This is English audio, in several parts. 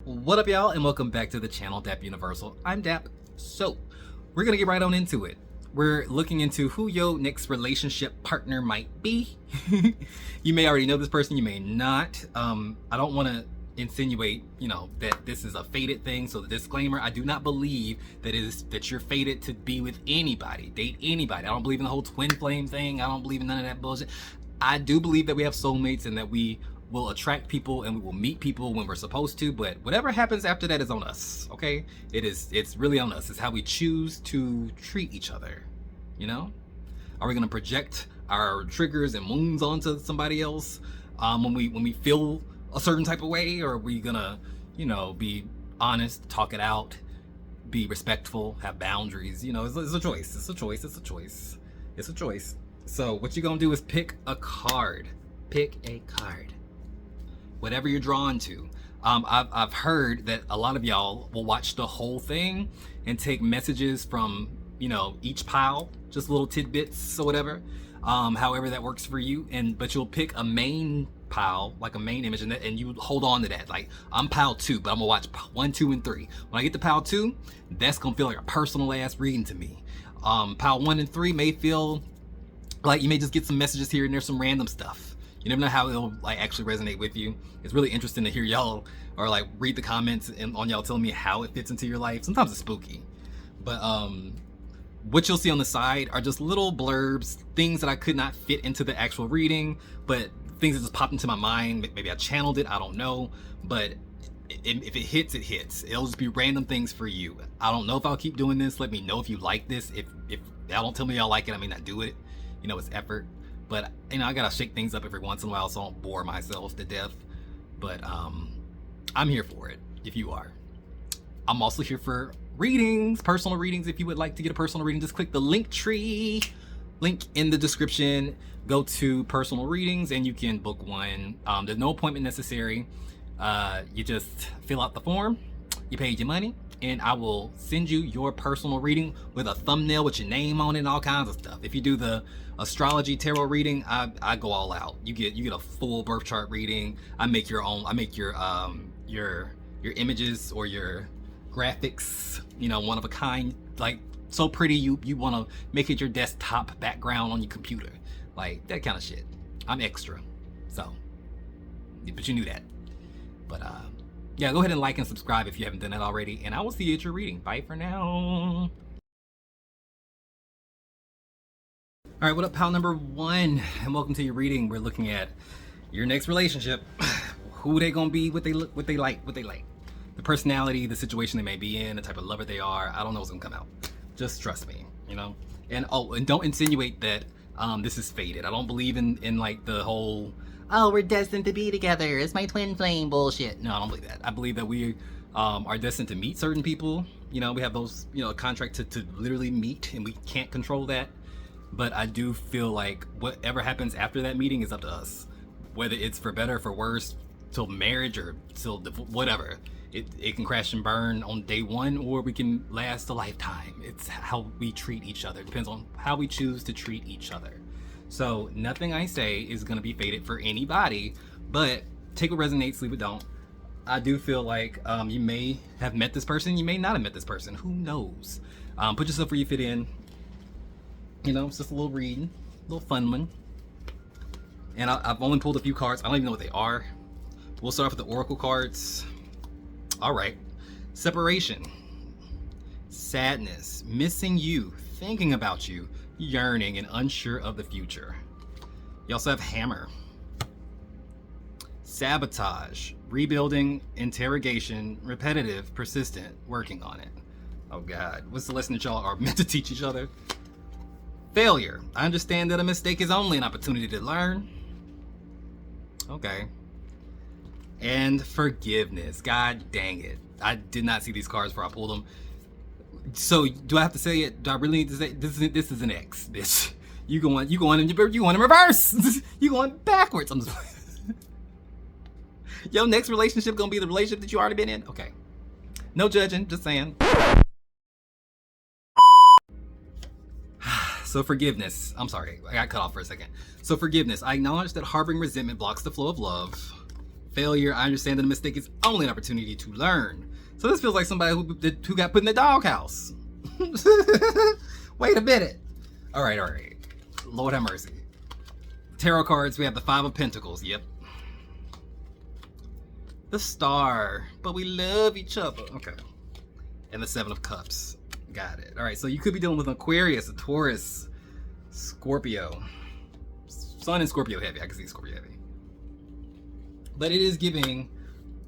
What up, y'all, and welcome back to the channel, Dap Universal. I'm Dap. So, we're gonna get right on into it. We're looking into who your next relationship partner might be. You may already know this person, you may not. I don't want to insinuate, that this is a fated thing. So the disclaimer: I do not believe that you're fated to be with anybody, date anybody. I don't believe in the whole twin flame thing. I don't believe in none of that bullshit. I do believe that we have soulmates and that we will attract people and we will meet people when we're supposed to, but whatever happens after that is on us. Okay, it's really on us. It's how we choose to treat each other. Are we gonna project our triggers and wounds onto somebody else when we feel a certain type of way, or are we gonna be honest, talk it out, be respectful, have boundaries? It's a choice. So what you're gonna do is pick a card. Whatever you're drawn to. I've heard that a lot of y'all will watch the whole thing and take messages from each pile, just little tidbits or whatever, however that works for you. But you'll pick a main pile, like a main image, and you hold on to that. Like, I'm pile 2, but I'm gonna watch 1, 2, and 3. When I get to pile 2, that's gonna feel like a personal ass reading to me. Pile 1 and 3 may feel like you may just get some messages here and there, some random stuff. You never know how it'll actually resonate with you. It's really interesting to hear y'all or read the comments and on y'all telling me how it fits into your life. Sometimes it's spooky, but what you'll see on the side are just little blurbs, things that I could not fit into the actual reading, but things that just popped into my mind. Maybe I channeled it, I don't know, but if it hits, it hits. It'll just be random things for you. I don't know if I'll keep doing this. Let me know if you like this. If y'all don't tell me y'all like it, I may not do it. It's effort. But I gotta shake things up every once in a while so I don't bore myself to death. But I'm here for it if you are. I'm also here for readings, personal readings. If you would like to get a personal reading, just click the Linktree link in the description. Go to personal readings and you can book one. There's no appointment necessary. You just fill out the form, you paid your money, and I will send you your personal reading with a thumbnail with your name on it and all kinds of stuff. If you do the astrology tarot reading, I go all out. You get a full birth chart reading. I make your own. I make your images or your graphics, one of a kind, like so pretty you want to make it your desktop background on your computer, like that kind of shit. I'm extra, so, but you knew that. But yeah, go ahead and like and subscribe if you haven't done that already, and I will see you at your reading. Bye for now. All right, what up, pal number 1, and welcome to your reading. We're looking at your next relationship. Who they gonna be, what they like, the personality, the situation they may be in, the type of lover they are. I don't know what's gonna come out. Just trust me, And don't insinuate that this is fated. I don't believe in like the whole, oh, we're destined to be together, it's my twin flame bullshit. No, I don't believe that. I believe that we are destined to meet certain people. We have those, a contract to literally meet, and we can't control that. But I do feel like whatever happens after that meeting is up to us. Whether it's for better or for worse, till marriage or till whatever. It can crash and burn on day 1, or we can last a lifetime. It's how we treat each other. It depends on how we choose to treat each other. So nothing I say is going to be fated for anybody, but take what resonates, leave what don't. I do feel like you may have met this person, you may not have met this person. Who knows? Put yourself where you fit in. It's just a little reading, a little fun one. And I've only pulled a few cards. I don't even know what they are. We'll start off with the oracle cards. All right. Separation, sadness, missing you, thinking about you, yearning, and unsure of the future. You also have hammer, sabotage, rebuilding, interrogation, repetitive, persistent, working on it. Oh God, what's the lesson that y'all are meant to teach each other? Failure. I understand that a mistake is only an opportunity to learn. Okay. And forgiveness. God dang it. I did not see these cards before I pulled them. So do I have to say it? Do I really need to say this is an X, bitch? You going in reverse. You going backwards. I'm just Yo, next relationship gonna be the relationship that you already been in? Okay. No judging, just saying. So forgiveness. I'm sorry, I got cut off for a second. So forgiveness. I acknowledge that harboring resentment blocks the flow of love. failure. I understand that a mistake is only an opportunity to learn. So this feels like somebody who got put in the doghouse. Wait a minute. All right. Lord have mercy. Tarot cards, we have the Five of Pentacles. Yep. The Star. But we love each other. Okay. And the Seven of Cups. Got it. All right, so you could be dealing with an Aquarius, a Taurus, Scorpio. Sun and Scorpio heavy. I can see Scorpio heavy. But it is giving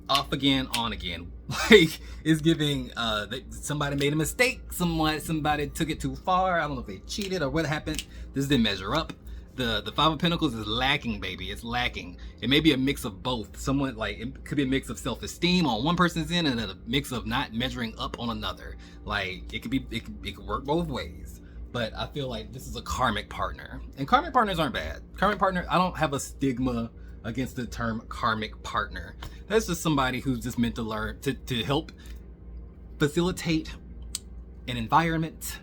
off again, on again. Like, it's giving that somebody made a mistake. Somebody took it too far. I don't know if they cheated or what happened. This didn't measure up. The Five of Pentacles is lacking, baby. It's lacking. It may be a mix of both. Someone, like, it could be a mix of self-esteem on one person's end and then a mix of not measuring up on another. Like, it could work both ways. But I feel like this is a karmic partner. And karmic partners aren't bad. Karmic partner, I don't have a stigma against the term karmic partner. That's just somebody who's just meant to learn, to help facilitate an environment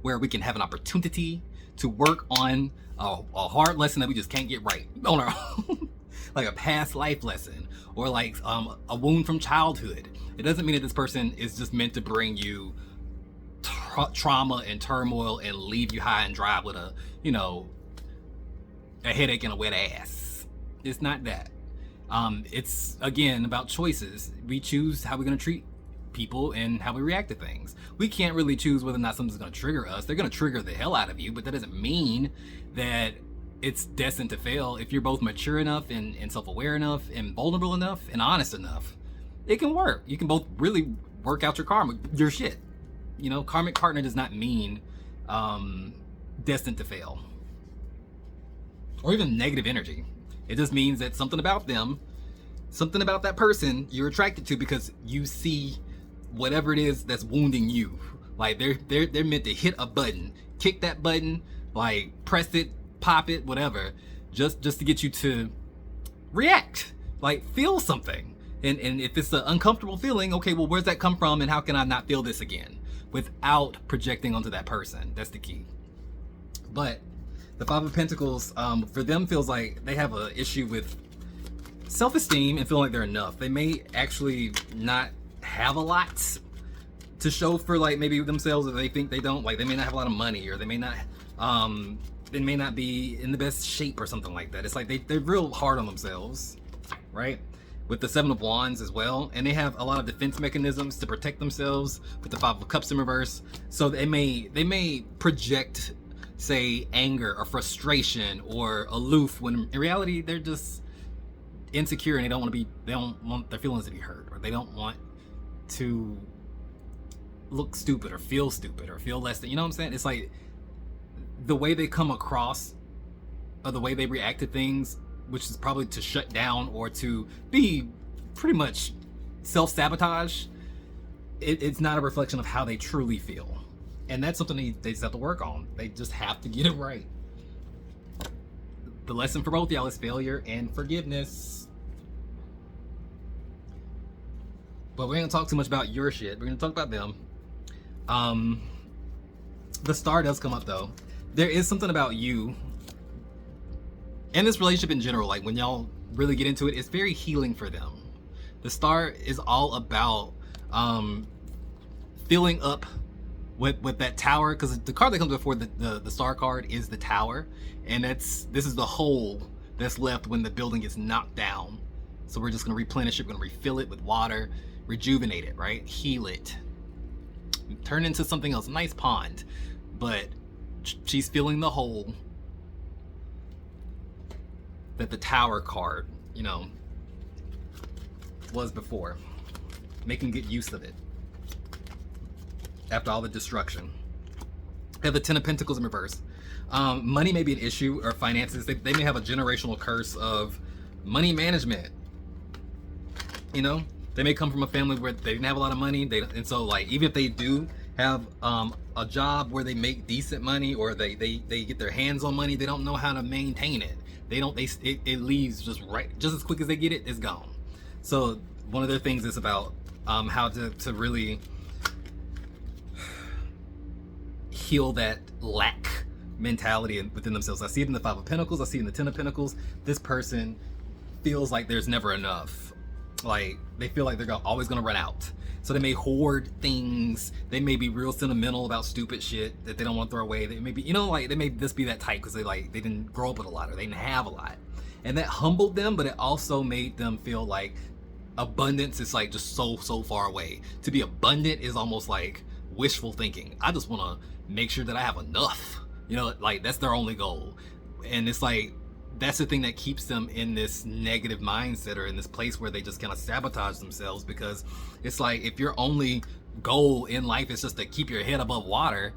where we can have an opportunity to work on a hard lesson that we just can't get right on our own. Like a past life lesson, or like a wound from childhood. It doesn't mean that this person is just meant to bring you trauma and turmoil and leave you high and dry with a headache and a wet ass. It's not that. It's again about choices. We choose how we're going to treat people and how we react to things. We can't really choose whether or not something's going to trigger us. They're going to trigger the hell out of you, but that doesn't mean that it's destined to fail. If you're both mature enough and self-aware enough and vulnerable enough and honest enough, it can work. You can both really work out your karma, your shit. Karmic partner does not mean destined to fail or even negative energy. It just means that something about them, something about that person you're attracted to because you see whatever it is that's wounding you. Like they're meant to hit a button, kick that button, like press it, pop it, whatever, just to get you to react, like feel something. And if it's an uncomfortable feeling, okay, well, where's that come from, and how can I not feel this again without projecting onto that person? That's the key. But the Five of Pentacles, for them, feels like they have an issue with self-esteem and feeling like they're enough. They may actually not have a lot to show for, like, maybe themselves, if they think they don't. Like, they may not have a lot of money, or they may not be in the best shape or something like that. It's like they're real hard on themselves, right? With the Seven of Wands as well, and they have a lot of defense mechanisms to protect themselves with the Five of Cups in reverse. So they may project, say, anger or frustration or aloof, when in reality they're just insecure and they don't want their feelings to be hurt, or they don't want to look stupid or feel less than, you know what I'm saying? It's like the way they come across, or the way they react to things, which is probably to shut down or to be pretty much self-sabotage. It's not a reflection of how they truly feel. And that's something they just have to work on. They just have to get it right. The lesson for both y'all is failure and forgiveness. But we're gonna talk too much about your shit. We're gonna talk about them. The Star does come up though. There is something about you and this relationship in general, like when y'all really get into it, it's very healing for them. The Star is all about filling up with that Tower, because the card that comes before the Star card is the Tower, and this is the hole that's left when the building gets knocked down. So we're just gonna replenish it, we're gonna refill it with water, rejuvenate it, right? Heal it, turn into something else, a nice pond. But she's filling the hole that the Tower card, was before, making good use of it after all the destruction. They have the Ten of Pentacles in reverse. Money may be an issue, or finances. They may have a generational curse of money management. They may come from a family where they didn't have a lot of money. And so, like, even if they do have a job where they make decent money, or they get their hands on money, they don't know how to maintain it. It leaves just as quick as they get it, it's gone. So one of their things is about how to really heal that lack mentality within themselves. I see it in the Five of Pentacles, I see it in the Ten of Pentacles. This person feels like there's never enough, Like, they feel like they're always gonna run out. So they may hoard things. They may be real sentimental about stupid shit that they don't want to throw away. They may be, like, they may just be that type because they didn't grow up with a lot, or they didn't have a lot. And that humbled them, but it also made them feel like abundance is like just so far away. To be abundant is almost like wishful thinking. I just want to make sure that I have enough. Like, that's their only goal. And it's like, that's the thing that keeps them in this negative mindset, or in this place where they just kind of sabotage themselves, because it's like, if your only goal in life is just to keep your head above water,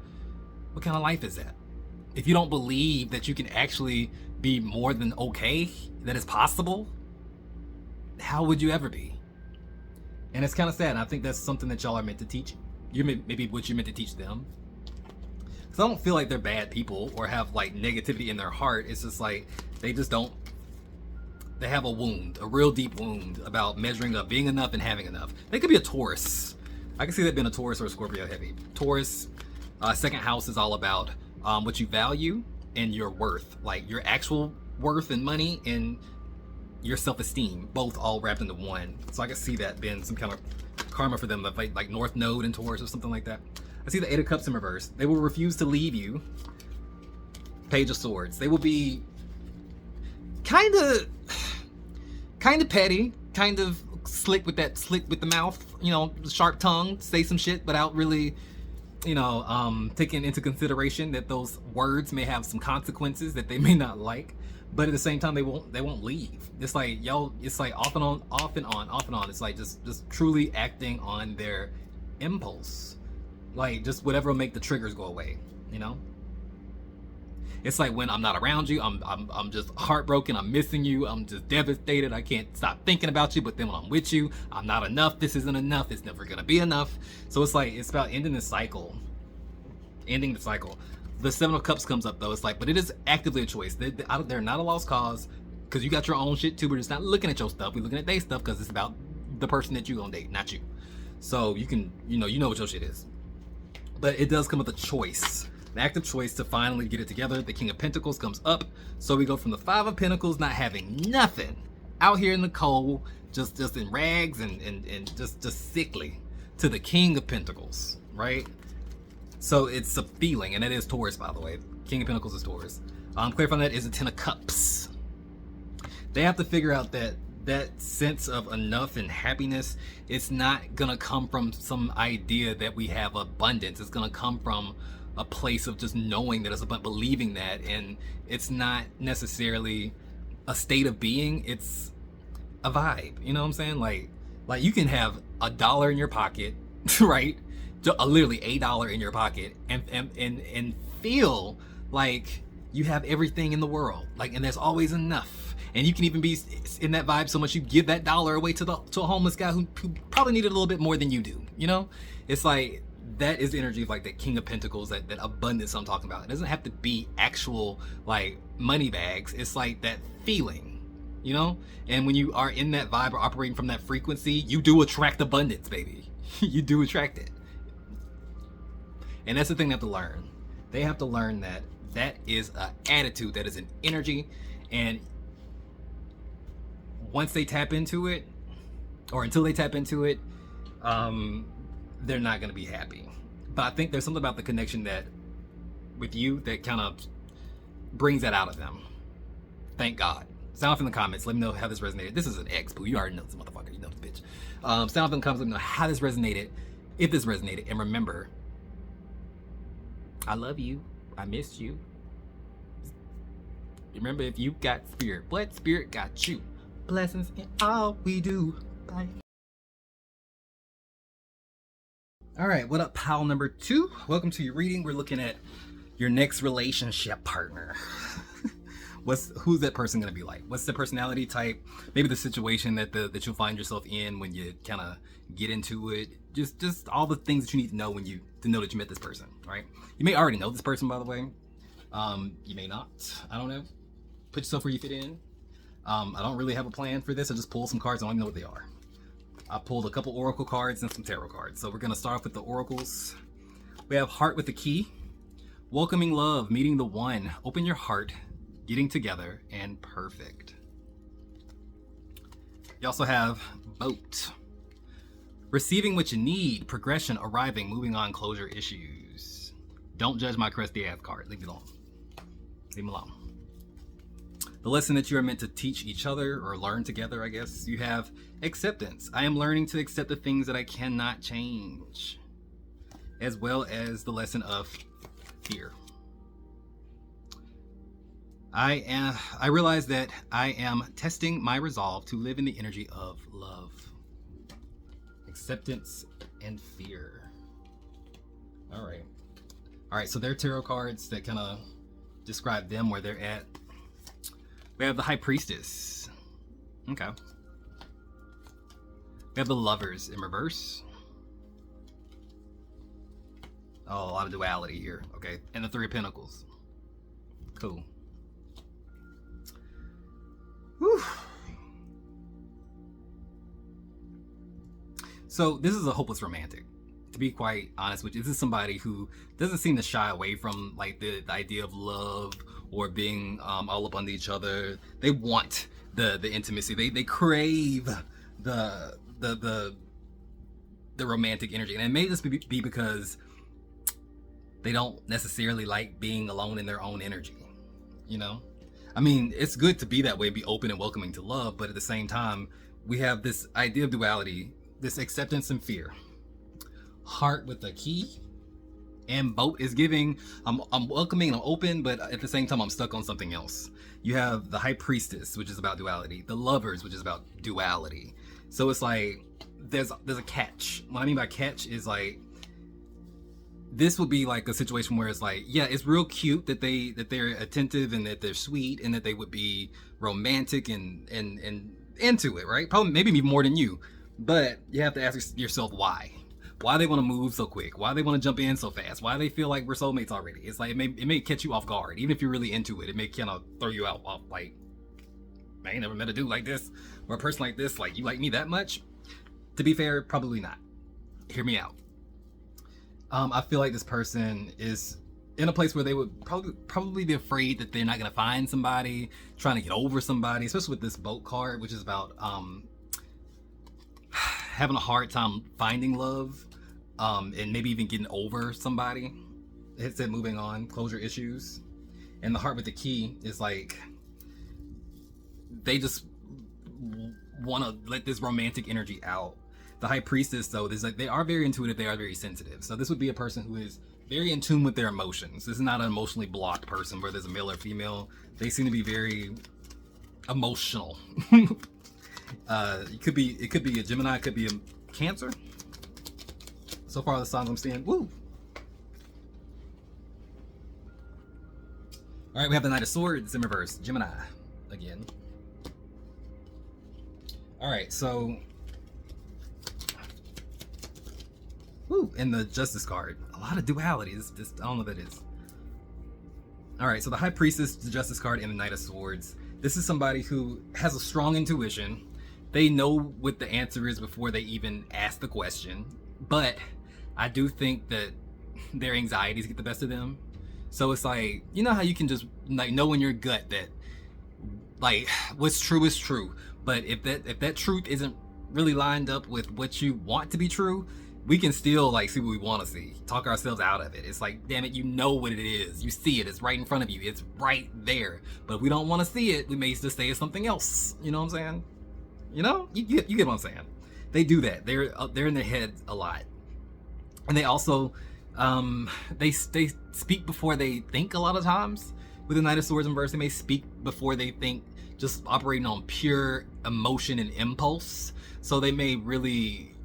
what kind of life is that? If you don't believe that you can actually be more than okay, that it's possible, how would you ever be? And it's kind of sad. And I think that's something that y'all are meant to teach. Maybe what you're meant to teach them. Because I don't feel like they're bad people or have like negativity in their heart. It's just like, they just don't, they have a wound, a real deep wound about measuring up, being enough and having enough. They could be a Taurus. I can see that being a Taurus or a Scorpio heavy. Taurus, second house is all about what you value and your worth, like your actual worth and money, and your self-esteem, both all wrapped into one. So I can see that being some kind of karma for them, like North Node and Taurus or something like that. I see the Eight of Cups in reverse. They will refuse to leave you. Page of Swords. They will be kind of petty, kind of slick with the mouth, sharp tongue, say some shit without really, taking into consideration that those words may have some consequences that they may not like. But at the same time, they won't leave. It's like, it's like off and on. It's like just truly acting on their impulse. Like, just whatever will make the triggers go away, It's like, when I'm not around you, I'm just heartbroken, I'm missing you, I'm just devastated, I can't stop thinking about you. But then when I'm with you, I'm not enough, this isn't enough, it's never gonna be enough. So it's like, it's about ending the cycle. The Seven of Cups comes up though. It's like, but it is actively a choice. They're not a lost cause, because you got your own shit too. We're just not looking at your stuff. We're looking at their stuff, because it's about the person that you gonna date, not you. So you can, you know what your shit is. But it does come with a choice, an active choice to finally get it together. The King of Pentacles comes up. So we go from the Five of Pentacles, not having nothing, out here in the cold, just in rags and just sickly, to the King of Pentacles, right? So it's a feeling, and it is Taurus, by the way. King of Pentacles is Taurus. Clarifying that is a Ten of Cups. They have to figure out that sense of enough and happiness. It's not gonna come from some idea that we have abundance. It's gonna come from a place of just knowing that it's about believing that, and it's not necessarily a state of being. It's a vibe. You know what I'm saying? Like you can have $1 in your pocket, right? Literally $1 in your pocket, and feel like you have everything in the world, like, and there's always enough. And you can even be in that vibe so much you give that $1 away to a homeless guy who probably needed a little bit more than you do. It's like, that is the energy of like the King of Pentacles, that abundance I'm talking about. It doesn't have to be actual like money bags. It's like that feeling, And when you are in that vibe or operating from that frequency, you do attract abundance, baby. You do attract it. And that's the thing they have to learn. They have to learn that is an attitude, that is an energy, and once they tap into it, or until they tap into it, they're not going to be happy. But I think there's something about the connection that with you that kind of brings that out of them. Thank God. Sound off in the comments. Let me know how this resonated. This is an ex, boo. You already know this motherfucker. You know this bitch. Sound off in the comments. Let me know how this resonated, if this resonated. And remember, I love you. I missed you. Remember, if you got spirit, what spirit got you? Blessings in all we do. Bye. All right, what up, pal number 2? Welcome to your reading. We're looking at your next relationship partner. Who's that person gonna be like? What's the personality type? Maybe the situation that you'll find yourself in when you kind of get into it. Just all the things that you need to know to know that you met this person, right? You may already know this person, by the way. You may not. I don't know. Put yourself where you fit in. I don't really have a plan for this. I just pulled some cards. I don't even know what they are. I pulled a couple oracle cards and some tarot cards. So we're gonna start off with the oracles. We have Heart with the Key, Welcoming Love, Meeting the One, Open Your Heart, Getting Together, and Perfect. You also have boat. Receiving what you need, progression, arriving, moving on, closure issues. Don't judge my crusty ass card. Leave me alone. Leave me alone. The lesson that you are meant to teach each other or learn together, I guess. You have acceptance. I am learning to accept the things that I cannot change, as well as the lesson of fear. I realize that I am testing my resolve to live in the energy of love, acceptance, and fear. All right, so they're tarot cards that kind of describe them, where they're at. We have the High Priestess. Okay. We have the Lovers in reverse. Oh, a lot of duality here. Okay, and the Three of Pentacles. Cool. Whew. So this is a hopeless romantic. To be quite honest with you, this is somebody who doesn't seem to shy away from like the idea of love or being all up under each other. They want the intimacy. They crave the romantic energy, and it may just be because they don't necessarily like being alone in their own energy. You know, I mean, it's good to be that way, be open and welcoming to love, but at the same time, we have this idea of duality, this acceptance and fear. Heart with the key, and boat is giving I'm welcoming, I'm open, but at the same time I'm stuck on something else. You have the High Priestess, which is about duality, the Lovers, which is about duality. So it's like there's a catch. What I mean by catch is like, this would be like a situation where it's like, yeah, it's real cute that they're attentive and that they're sweet and that they would be romantic and into it, right? Probably maybe even more than you. But you have to ask yourself why. Why they want to move so quick? Why they want to jump in so fast? Why they feel like we're soulmates already? It's like it may catch you off guard. Even if you're really into it, it may kind of throw you out off like, I ain't never met a dude like this or a person like this. Like, you like me that much? To be fair, probably not. Hear me out. I feel like this person is in a place where they would probably be afraid that they're not gonna find somebody, trying to get over somebody, especially with this boat card, which is about having a hard time finding love, and maybe even getting over somebody. It said moving on, closure issues. And the Heart with the Key is like, they just want to let this romantic energy out. The High Priestess, though, is like, they are very intuitive, they are very sensitive. So this would be a person who is very in tune with their emotions. This is not an emotionally blocked person where there's a male or female. They seem to be very emotional. It could be a Gemini, it could be a Cancer. So far the signs I'm seeing, woo. All right, we have the Knight of Swords in reverse, Gemini again. All right, so, woo, and the Justice card, a lot of duality. This I don't know what that is. All right, so the High Priestess, the Justice card, and the Knight of Swords. This is somebody who has a strong intuition. They know what the answer is before they even ask the question. But I do think that their anxieties get the best of them. So it's like, you know how you can just like know in your gut that like what's true is true. But if that truth isn't really lined up with what you want to be true, we can still like see what we want to see, talk ourselves out of it. It's like, damn it, you know what it is, you see it, it's right in front of you, it's right there. But if we don't want to see it, we may just say it's something else. You know what I'm saying? You know, you get what I'm saying. They do that. They're in their heads a lot, and they also they speak before they think a lot of times. With the Knight of Swords in verse, they may speak before they think, just operating on pure emotion and impulse. So they may really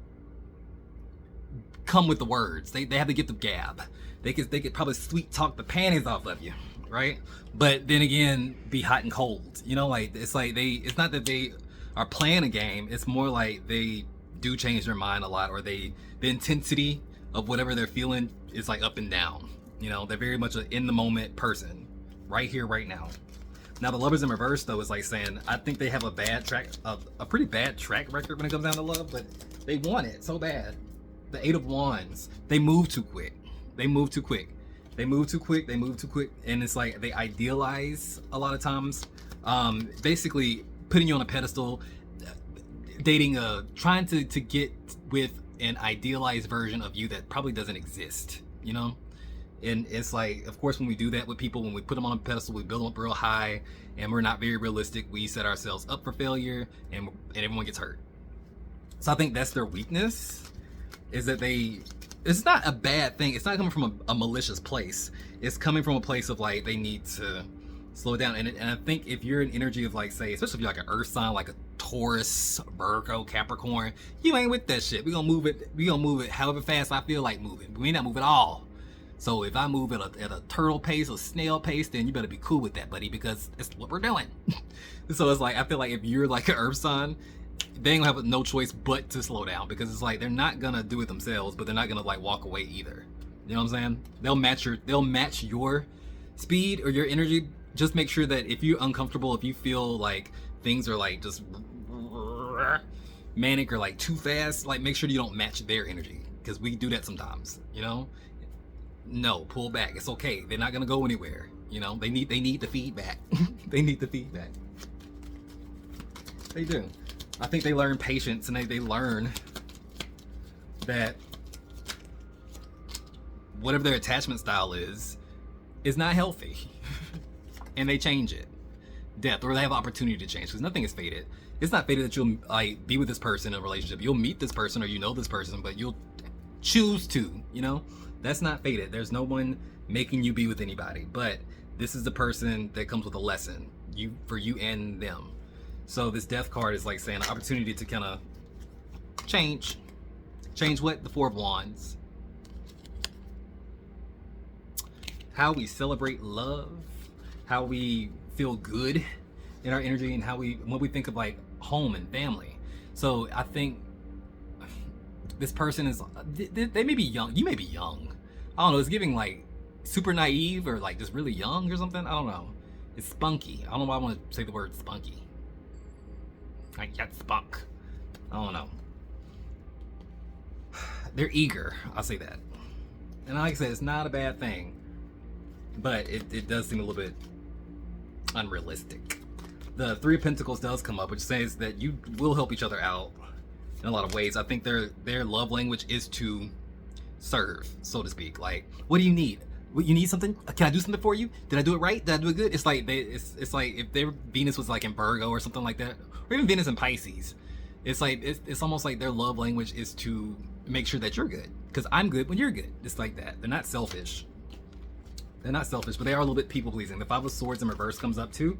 come with the words. They have the gift of gab. They could probably sweet talk the panties off of you, right? But then again, be hot and cold. You know, like it's it's not that they are playing a game. It's more like they do change their mind a lot, or the intensity of whatever they're feeling is like up and down. You know, they're very much an in the moment person, right here, right now. Now the Lovers in reverse, though, is like saying, I think they have a pretty bad track record when it comes down to love, but they want it so bad. The Eight of Wands, they move too quick. They move too quick. They move too quick. They move too quick, and it's like they idealize a lot of times. Basically putting you on a pedestal, dating trying to get with an idealized version of you that probably doesn't exist, you know? And it's like, of course, when we do that with people, when we put them on a pedestal, we build them up real high, and we're not very realistic. We set ourselves up for failure, and everyone gets hurt. So I think that's their weakness, is that it's not a bad thing. It's not coming from a malicious place. It's coming from a place of like, they need to slow down. And I think if you're an energy of like, say, especially if you're like an earth sign, like a Taurus, Virgo, Capricorn, you ain't with that shit. We gonna move it however fast I feel like moving. We may not move at all. So if I move at a turtle pace or snail pace, then you better be cool with that, buddy, because it's what we're doing. So it's like, I feel like if you're like an earth sign, they ain't gonna have no choice but to slow down, because it's like they're not gonna do it themselves, but they're not gonna like walk away either. You know what I'm saying? They'll match your speed or your energy. Just make sure that if you're uncomfortable, if you feel like things are like just manic or like too fast, like make sure you don't match their energy, because we do that sometimes, you know? No, pull back. It's okay. They're not gonna go anywhere. You know, they need the feedback. They need the feedback. They do. I think they learn patience, and they learn that whatever their attachment style is not healthy. And they change it. Death, or they have opportunity to change, because nothing is fated. It's not fated that you'll like be with this person in a relationship. You'll meet this person, or you know this person, but you'll choose to, you know? That's not fated. There's no one making you be with anybody, but this is the person that comes with a lesson, for you and them. So this death card is like saying an opportunity to kind of change what? The Four of Wands. How we celebrate love, how we feel good in our energy, and when we think of like home and family. So I think this person is, they may be young. You may be young. I don't know. It's giving like super naive, or like just really young or something. I don't know. It's spunky. I don't know why I want to say the word spunky. Like that spunk. I don't know. They're eager. I'll say that. And like I said, it's not a bad thing, but it does seem a little bit unrealistic. The Three of Pentacles does come up, which says that you will help each other out in a lot of ways. I think their love language is to serve, so to speak. Like, what do you need? What, you need something? Can I do something for you? Did I do it right? Did I do it good? It's like it's like if their Venus was like in Virgo or something like that, or even Venus in Pisces. It's like it's almost like their love language is to make sure that you're good, because I'm good when you're good. It's like that. They're not selfish. They're not selfish, but they are a little bit people pleasing. The Five of Swords in reverse comes up too.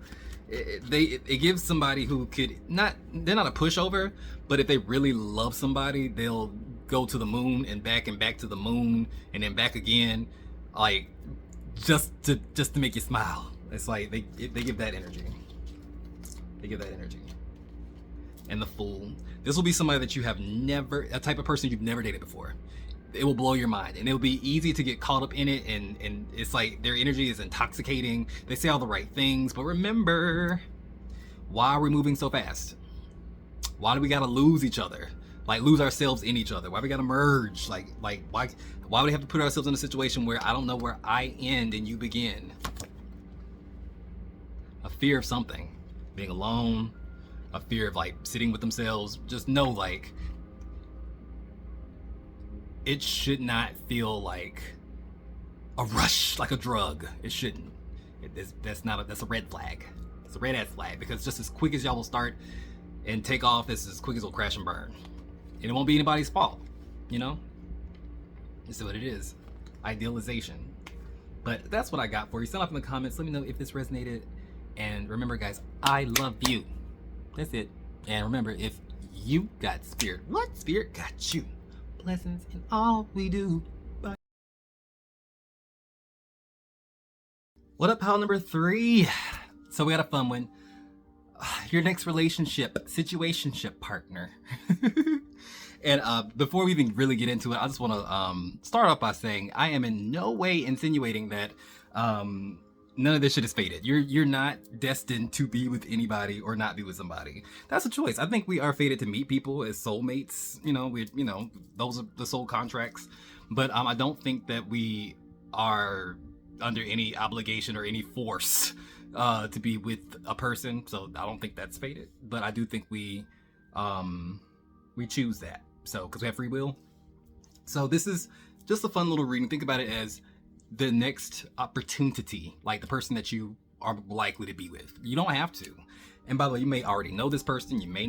It gives somebody who could not, they're not a pushover, but if they really love somebody, they'll go to the moon and back to the moon and then back again, like just to make you smile. It's like they give that energy. They give that energy. And the Fool. This will be somebody that you have never, a type of person you've never dated before. It will blow your mind, and it'll be easy to get caught up in it, and it's like their energy is intoxicating. They say all the right things, but remember, why are we moving so fast? Why do we gotta lose each other? Like lose ourselves in each other? Why we gotta merge? Like why do we have to put ourselves in a situation where I don't know where I end and you begin? A fear of something, being alone, a fear of like sitting with themselves. Just know, like, it should not feel like a rush, like a drug. It shouldn't. That's a red flag. It's a red ass flag, because just as quick as y'all will start and take off, it's as quick as it'll crash and burn. And it won't be anybody's fault, you know? It's what it is. Idealization. But that's what I got for you. Sound off in the comments. Let me know if this resonated. And remember, guys, I love you. That's it. And remember, if you got spirit, what spirit got you? Blessings in all we do. Bye. What up, pile number 3? So we got a fun one. Your next situationship partner. And before we even really get into it, I just want to start off by saying I am in no way insinuating that none of this shit is fated. You're not destined to be with anybody or not be with somebody. That's a choice. I think we are fated to meet people as soulmates. Those are the soul contracts. But I don't think that we are under any obligation or any force to be with a person. So I don't think that's fated. But I do think we we choose that. So, because we have free will. So this is just a fun little reading. Think about it as the next opportunity, like the person that you are likely to be with. You don't have to. And by the way, you may already know this person. You may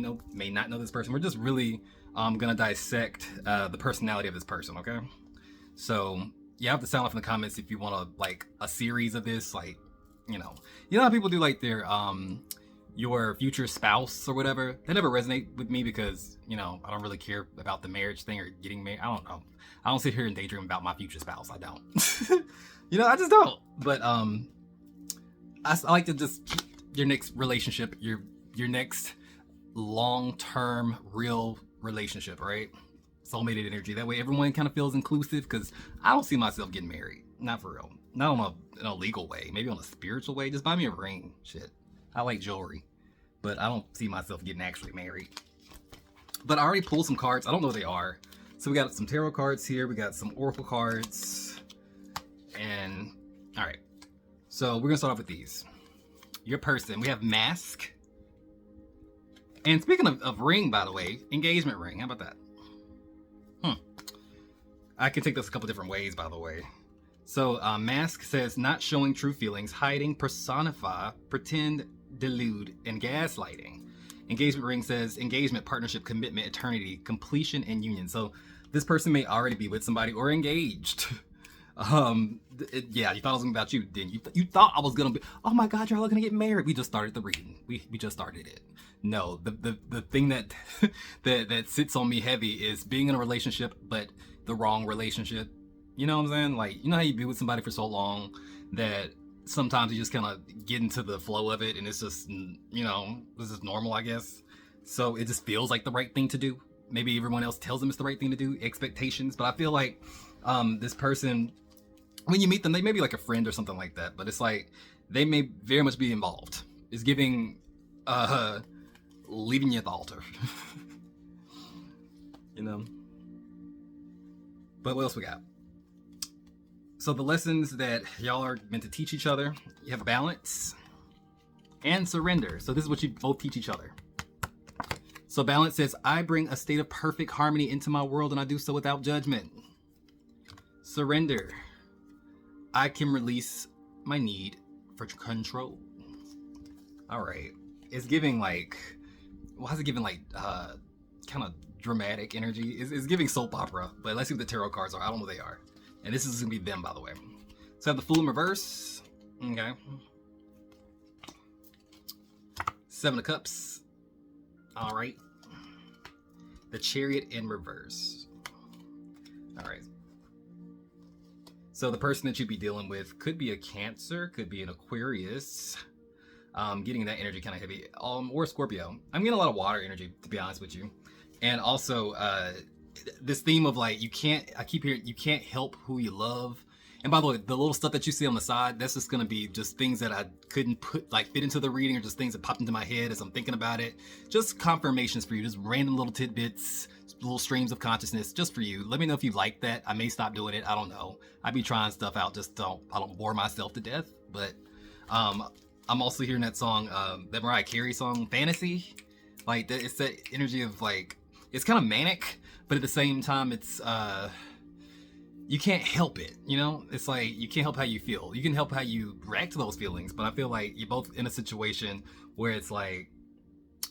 not know this person. We're just really gonna dissect the personality of this person. Okay. So you have to sound off in the comments if you want to like a series of this, like you know how people do like their your future spouse or whatever. They never resonate with me because I don't really care about the marriage thing or getting married. I don't know. I don't sit here and daydream about my future spouse. I don't. I just don't. But I like to just keep your next relationship, your next long-term real relationship, right? Soulmated energy. That way everyone kind of feels inclusive, because I don't see myself getting married. Not for real. Not in a legal way. Maybe on a spiritual way. Just buy me a ring. Shit. I like jewelry. But I don't see myself getting actually married. But I already pulled some cards. I don't know what they are. So we got some tarot cards here. We got some oracle cards. And, alright. So we're going to start off with these. Your person. We have mask. And speaking of ring, by the way, engagement ring. How about that? I can take this a couple different ways, by the way. So mask says not showing true feelings, hiding, personify, pretend, delude, and gaslighting. Engagement ring says engagement, partnership, commitment, eternity, completion, and union. So this person may already be with somebody or engaged. Yeah, you thought it was about you, didn't you? You thought I was gonna be, oh my god, you're all gonna get married. We just started the reading. We just started it. No, the thing that that sits on me heavy is being in a relationship, but the wrong relationship. You know what I'm saying? Like, how you be with somebody for so long that sometimes you just kind of get into the flow of it, and it's just, this is normal, I guess. So it just feels like the right thing to do. Maybe everyone else tells them it's the right thing to do, expectations. But I feel like this person, when you meet them, they may be like a friend or something like that. But it's like they may very much be involved. It's giving leaving you at the altar. But what else we got? So the lessons that y'all are meant to teach each other, you have balance and surrender. So this is what you both teach each other. So balance says, I bring a state of perfect harmony into my world, and I do so without judgment. Surrender. I can release my need for control. All right. It's giving like, why is it giving like kind of dramatic energy? It's giving soap opera, but let's see what the tarot cards are. I don't know what they are. And this is going to be them, by the way. So I have the Fool in reverse. Okay. Seven of Cups. All right. The Chariot in reverse. All right. So the person that you'd be dealing with could be a Cancer, could be an Aquarius. Getting that energy kind of heavy. Or Scorpio. I'm getting a lot of water energy, to be honest with you. And also, this theme of like, I keep hearing, you can't help who you love. And by the way, the little stuff that you see on the side, that's just going to be just things that I couldn't fit into the reading, or just things that popped into my head as I'm thinking about it. Just confirmations for you, just random little tidbits, little streams of consciousness just for you. Let me know if you like that. I may stop doing it. I don't know. I be trying stuff out. Just I don't bore myself to death. But I'm also hearing that song, that Mariah Carey song, Fantasy. Like, it's that energy of like, it's kind of manic, but at the same time, it's you can't help it, It's like you can't help how you feel. You can help how you react to those feelings, but I feel like you're both in a situation where it's like,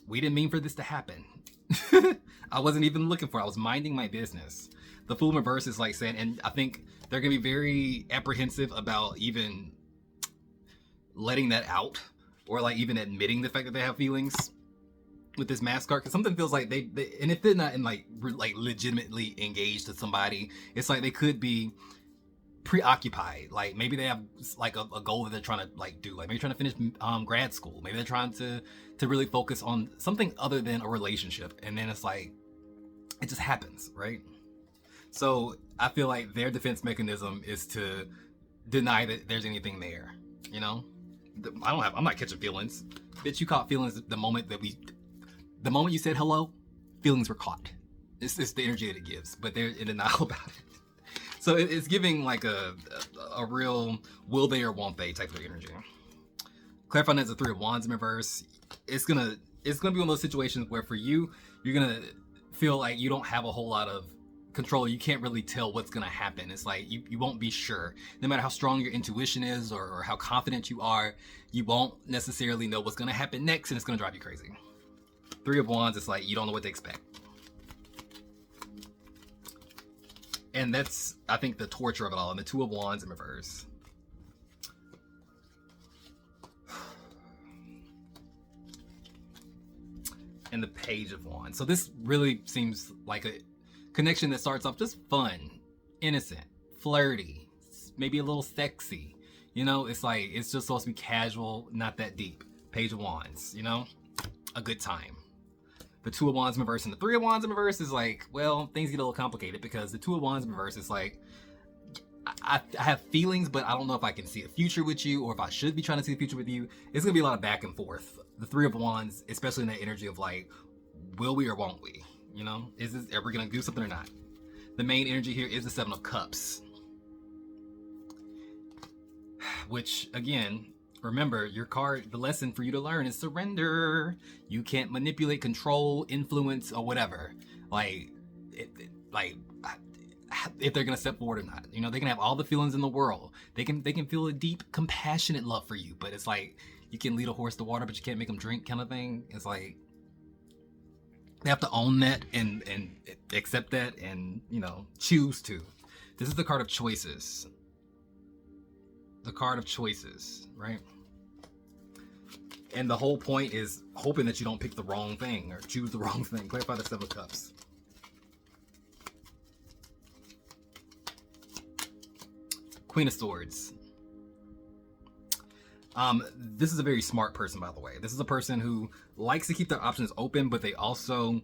we didn't mean for this to happen. I wasn't even looking for it. I was minding my business. The Fool in reverse is like saying, and I think they're gonna be very apprehensive about even letting that out, or like even admitting the fact that they have feelings with this mask card, because something feels like they and if they're not in like legitimately engaged to somebody, it's like they could be preoccupied. Like maybe they have like a goal that they're trying to like do, like maybe trying to finish grad school, maybe they're trying to really focus on something other than a relationship, and then it's like it just happens, right? So I feel like their defense mechanism is to deny that there's anything there. I'm not catching feelings. Bitch, you caught feelings the moment you said hello, feelings were caught. It's the energy that it gives, but they're in denial about it. So it's giving like a real will they or won't they type of energy. Clarifying as a Three of Wands in reverse, it's gonna it's gonna be one of those situations where for you, you're gonna feel like you don't have a whole lot of control. You can't really tell what's gonna happen. It's like you won't be sure. No matter how strong your intuition is or how confident you are, you won't necessarily know what's gonna happen next, and it's gonna drive you crazy. Three of Wands, it's like you don't know what to expect. And that's, I think, the torture of it all. And the Two of Wands in reverse. And the Page of Wands. So this really seems like a connection that starts off just fun, innocent, flirty, maybe a little sexy. You know, it's like, it's just supposed to be casual, not that deep. Page of Wands, you know, a good time. The Two of Wands in reverse and the Three of Wands in reverse is like, well, things get a little complicated because the Two of Wands in reverse is like, I have feelings, but I don't know if I can see a future with you or if I should be trying to see a future with you. It's gonna be a lot of back and forth. The Three of Wands, especially in that energy of like, will we or won't we? You know, are we gonna do something or not? The main energy here is the Seven of Cups, which again, remember, your card, the lesson for you to learn is surrender. You can't manipulate, control, influence, or whatever. Like, if they're gonna step forward or not. You know, they can have all the feelings in the world. They can feel a deep, compassionate love for you, but it's like you can lead a horse to water, but you can't make them drink, kind of thing. It's like they have to own that and accept that, and you know, choose to. This is the card of choices. The card of choices, right? And the whole point is hoping that you don't pick the wrong thing or choose the wrong thing. Clarify the Seven of Cups. Queen of Swords. This is a very smart person, by the way. This is a person who likes to keep their options open, but they also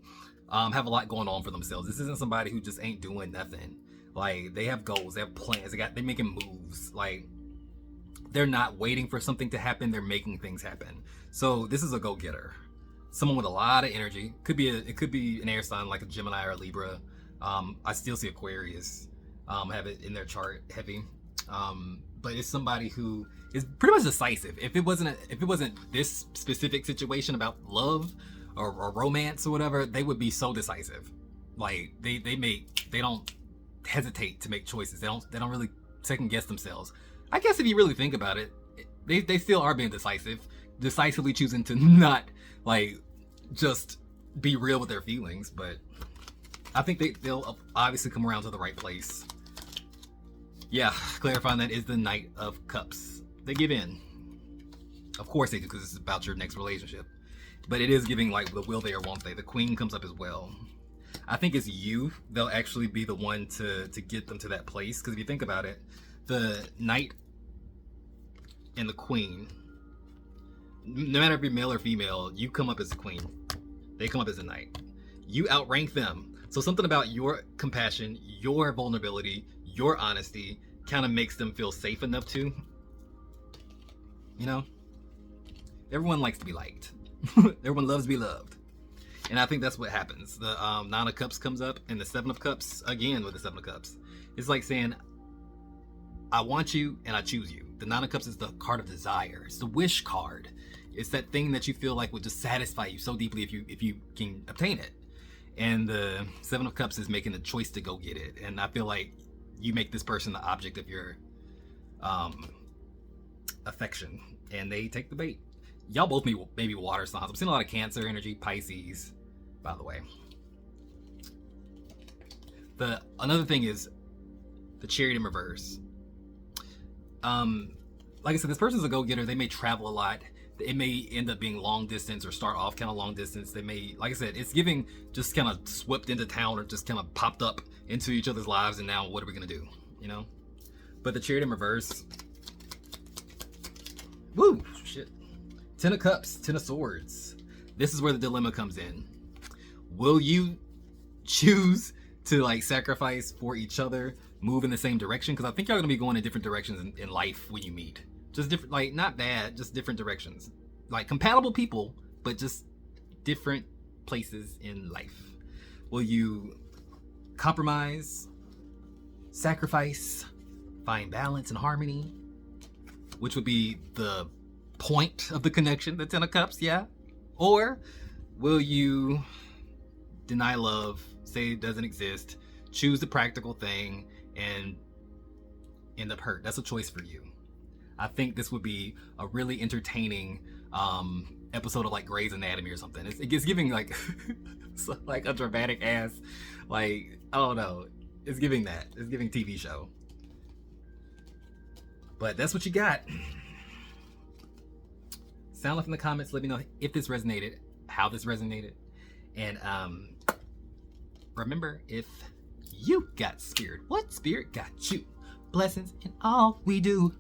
have a lot going on for themselves. This isn't somebody who just ain't doing nothing. Like, they have goals, they have plans, they're making moves. Like, they're not waiting for something to happen, they're making things happen. So this is a go-getter. Someone with a lot of energy. It could be an air sign like a Gemini or a Libra. I still see Aquarius have it in their chart heavy. But it's somebody who is pretty much decisive. If it wasn't this specific situation about love or romance or whatever, they would be so decisive. Like they don't hesitate to make choices. They don't really second guess themselves. I guess if you really think about it, they still are being decisive, decisively choosing to not like just be real with their feelings. But I think they'll obviously come around to the right place. Yeah, clarifying that is the Knight of Cups. They give in. Of course they do, because it's about your next relationship. But it is giving like the will they or won't they. The Queen comes up as well. I think it's you. They'll actually be the one to get them to that place. Because if you think about it, the Knight and the Queen, no matter if you're male or female, you come up as the Queen. They come up as a Knight. You outrank them. So something about your compassion, your vulnerability, your honesty kind of makes them feel safe enough to, you know, everyone likes to be liked. Everyone loves to be loved. And I think that's what happens. The Nine of Cups comes up and the Seven of Cups, again with the Seven of Cups. It's like saying, I want you and I choose you. The Nine of Cups is the card of desire. It's the wish card. It's that thing that you feel like would just satisfy you so deeply if you can obtain it. And the Seven of Cups is making the choice to go get it. And I feel like you make this person the object of your affection, and they take the bait. Y'all both maybe water signs. I'm seeing a lot of Cancer energy, Pisces, by the way. Another thing is the Chariot in reverse. Like I said, this person's a go-getter. They may travel a lot. It may end up being long distance or start off kind of long distance. They may, like I said, it's giving just kind of swept into town or just kind of popped up into each other's lives, and now what are we gonna do, you know? But the Chariot in reverse, woo, shit. Ten of Cups, Ten of Swords. This is where the dilemma comes in. Will you choose to like sacrifice for each other, move in the same direction? Because I think y'all gonna be going in different directions in life when you meet. Just different, like not bad, just different directions. Like compatible people, but just different places in life. Will you compromise, sacrifice, find balance and harmony, which would be the point of the connection, the Ten of Cups, yeah? Or Will you deny love, say it doesn't exist, choose the practical thing, and end up hurt? That's a choice for you. I think this would be a really entertaining episode of like Grey's Anatomy or something. It gets giving like like a dramatic ass, like, I don't know. It's giving that. It's giving TV show. But that's what you got. Sound off in the comments. Let me know if this resonated, how this resonated. And remember, if you got spirit, what spirit got you? Blessings in all we do.